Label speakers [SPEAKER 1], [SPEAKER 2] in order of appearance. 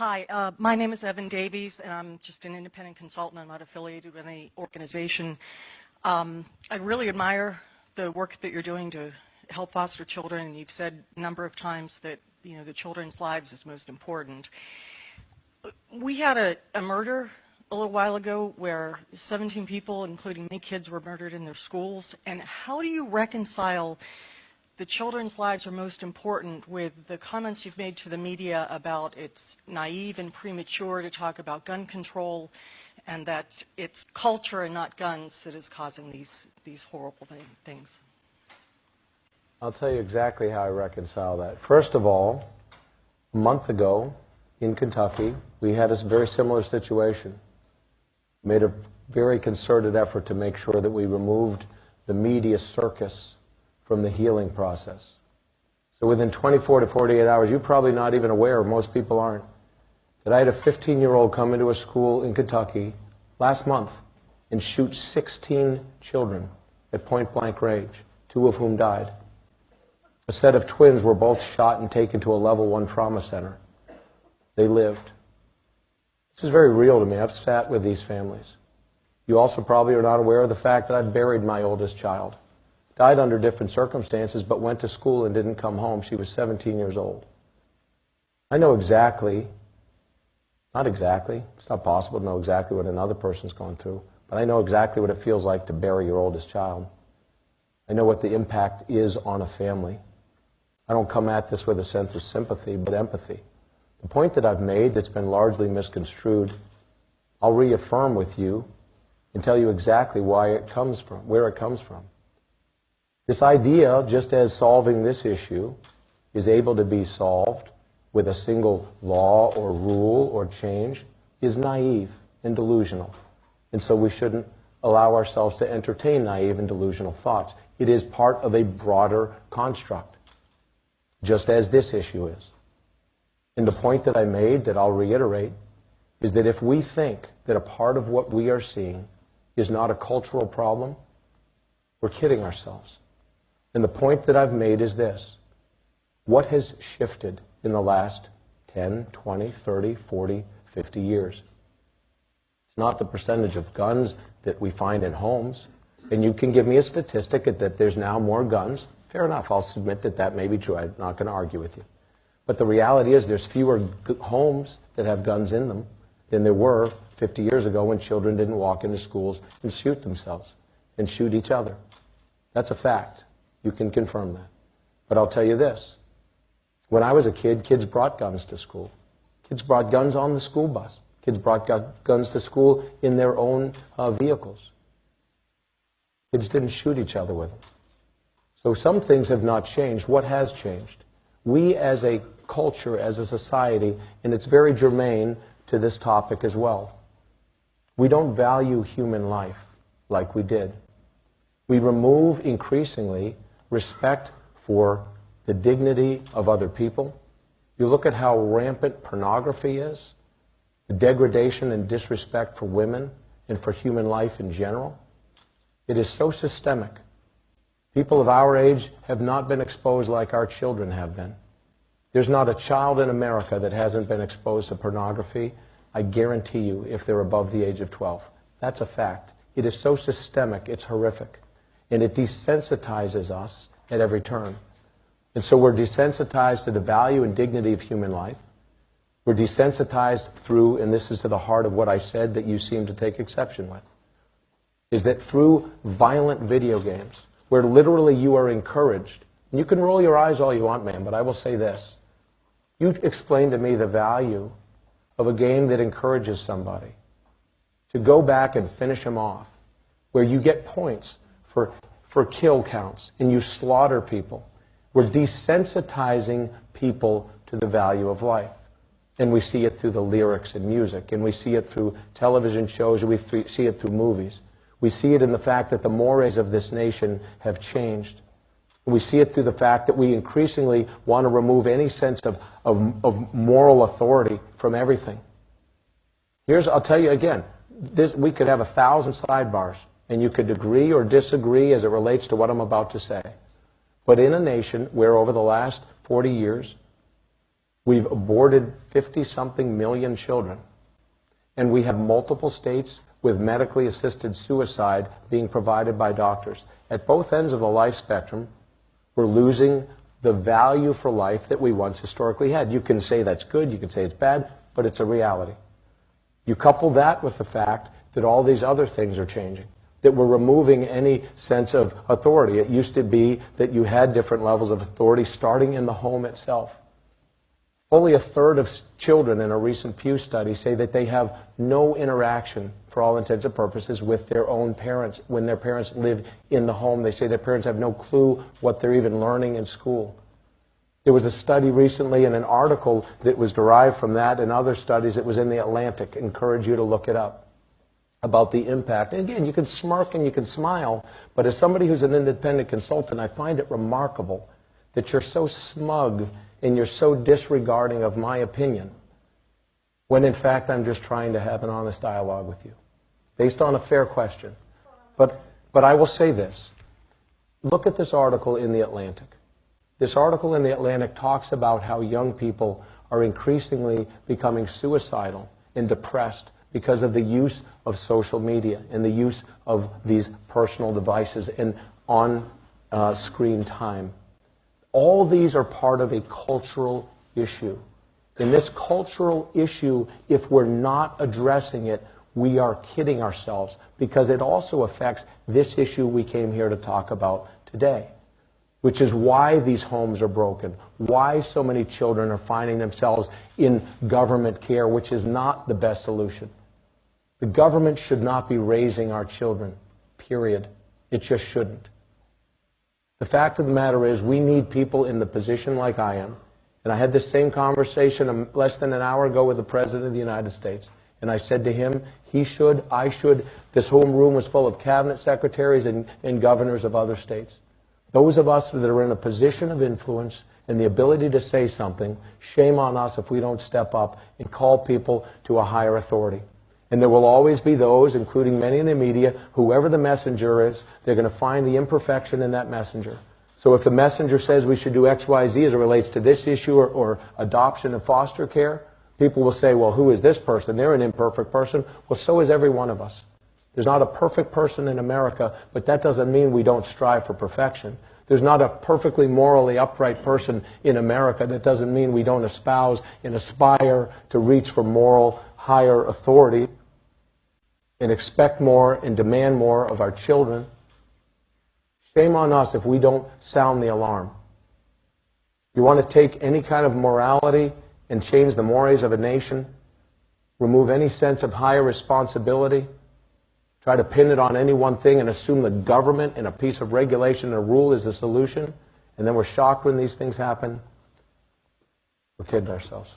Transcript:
[SPEAKER 1] Hi, my name is Evan Davies, and I'm just an independent consultant. I'm not affiliated with any organization. I really admire the work that you're doing to help foster children, and you've said a number of times that, you know, the children's lives is most important. We had a murder a little while ago where 17 people, including many kids, were murdered in their schools. And how do you reconcile the children's lives are most important with the comments you've made to the media about it's naive and premature to talk about gun control, and that it's culture and not guns that is causing these horrible things?
[SPEAKER 2] I'll tell you exactly how I reconcile that. First of all, a month ago in Kentucky, we had a very similar situation. Made a very concerted effort to make sure that we removed the media circus from the healing process. So within 24 to 48 hours, you're probably not even aware, most people aren't, that I had a 15-year-old come into a school in Kentucky last month and shoot 16 children at point-blank range, 2 of whom died. A set of twins were both shot and taken to a level 1 trauma center. They lived. This is very real to me. I've sat with these families. You also probably are not aware of the fact that I buried my oldest child. Died under different circumstances, but went to school and didn't come home. She was 17 years old. I know exactly, not exactly, it's not possible to know exactly what another person's going through, but I know exactly what it feels like to bury your oldest child. I know what the impact is on a family. I don't come at this with a sense of sympathy, but empathy. The point that I've made that's been largely misconstrued, I'll reaffirm with you and tell you exactly why it comes from, where it comes from. This idea, just as solving this issue is able to be solved with a single law or rule or change, is naive and delusional. And so we shouldn't allow ourselves to entertain naive and delusional thoughts. It is part of a broader construct, just as this issue is. And the point that I made, that I'll reiterate, is that if we think that a part of what we are seeing is not a cultural problem, we're kidding ourselves. And the point that I've made is this. What has shifted in the last 10, 20, 30, 40, 50 years? It's not the percentage of guns that we find in homes. And you can give me a statistic that there's now more guns. Fair enough, I'll submit that that may be true. I'm not going to argue with you. But the reality is there's fewer homes that have guns in them than there were 50 years ago when children didn't walk into schools and shoot themselves and shoot each other. That's a fact. You can confirm that. But I'll tell you this. When I was a kid, kids brought guns to school. Kids brought guns on the school bus. Kids brought guns to school in their own vehicles. Kids didn't shoot each other with them. So some things have not changed. What has changed? We as a culture, as a society, and it's very germane to this topic as well, we don't value human life like we did. We remove increasingly respect for the dignity of other people. You look at how rampant pornography is, the degradation and disrespect for women and for human life in general. It is so systemic. People of our age have not been exposed like our children have been. There's not a child in America that hasn't been exposed to pornography, I guarantee you, if they're above the age of 12. That's a fact. It is so systemic, it's horrific. And it desensitizes us at every turn. And so we're desensitized to the value and dignity of human life. We're desensitized through, and this is to the heart of what I said that you seem to take exception with, is that through violent video games, where literally you are encouraged, and you can roll your eyes all you want, man, but I will say this. You explain to me the value of a game that encourages somebody to go back and finish him off, where you get points for kill counts, and you slaughter people. We're desensitizing people to the value of life. And we see it through the lyrics and music, and we see it through television shows, and we see it through movies. We see it in the fact that the mores of this nation have changed. We see it through the fact that we increasingly want to remove any sense of moral authority from everything. I'll tell you again, we could have 1,000 sidebars, and you could agree or disagree as it relates to what I'm about to say. But in a nation where over the last 40 years, We've aborted 50-something million children. And we have multiple states with medically assisted suicide being provided by doctors. At both ends of the life spectrum, we're losing the value for life that we once historically had. You can say that's good, you can say it's bad, but it's a reality. You couple that with the fact that all these other things are changing, that we're removing any sense of authority. It used to be that you had different levels of authority starting in the home itself. Only a third of children in a recent Pew study say that they have no interaction, for all intents and purposes, with their own parents. When their parents live in the home, they say their parents have no clue what they're even learning in school. There was a study recently and an article that was derived from that and other studies. It was in the Atlantic. I encourage you to look it up, about the impact. And again, you can smirk and you can smile, but as somebody who's an independent consultant, I find it remarkable that you're so smug and you're so disregarding of my opinion, when in fact I'm just trying to have an honest dialogue with you, based on a fair question. But I will say this. Look at this article in the Atlantic. This article in the Atlantic talks about how young people are increasingly becoming suicidal and depressed because of the use of social media and the use of these personal devices and on-screen time. All these are part of a cultural issue. And this cultural issue, if we're not addressing it, we are kidding ourselves, because it also affects this issue we came here to talk about today, which is why these homes are broken, why so many children are finding themselves in government care, which is not the best solution. The government should not be raising our children, period. It just shouldn't. The fact of the matter is, we need people in the position like I am. And I had this same conversation less than an hour ago with the President of the United States. And I said to him, he should, I should. This whole room was full of cabinet secretaries and governors of other states. Those of us that are in a position of influence and the ability to say something, shame on us if we don't step up and call people to a higher authority. And there will always be those, including many in the media, whoever the messenger is, they're going to find the imperfection in that messenger. So if the messenger says we should do X, Y, Z as it relates to this issue or adoption and foster care, people will say, well, who is this person? They're an imperfect person. Well, so is every one of us. There's not a perfect person in America, but that doesn't mean we don't strive for perfection. There's not a perfectly morally upright person in America. That doesn't mean we don't espouse and aspire to reach for moral higher authority and expect more and demand more of our children. Shame on us if we don't sound the alarm. You want to take any kind of morality and change the mores of a nation, remove any sense of higher responsibility, try to pin it on any one thing and assume the government and a piece of regulation and a rule is the solution, and then we're shocked when these things happen, we're kidding ourselves.